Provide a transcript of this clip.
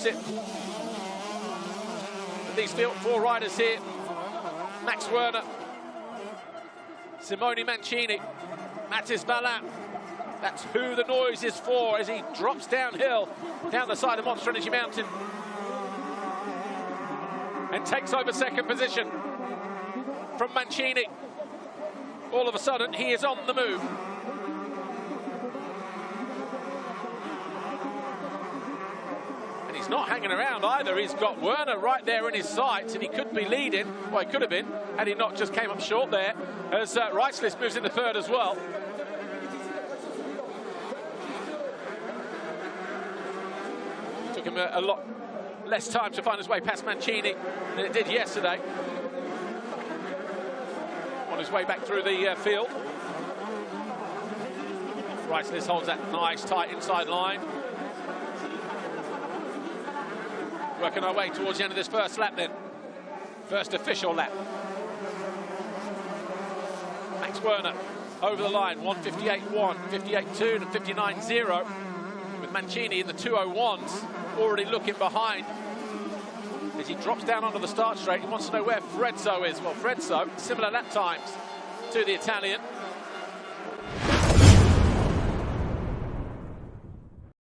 With these four riders here, Max Werner, Simone Mancini, Mathis Valin. That's who the noise is for as he drops downhill, down the side of Monster Energy Mountain, and takes over second position from Mancini. All of a sudden, he is on the move. And he's not hanging around either. He's got Werner right there in his sights, and he could be leading. Well, he could have been, had he not just came up short there, as Reisulis moves into third as well. Took him a lot less time to find his way past Mancini than it did yesterday. On his way back through the field. Reisulis holds that nice, tight inside line. Working our way towards the end of this first lap then. First official lap. Max Werner over the line, 1:58.1, 58.2 and 59.0. With Mancini in the 2:01s, already looking behind. As he drops down onto the start straight, he wants to know where Fredso is. Well, Fredso, similar lap times to the Italian.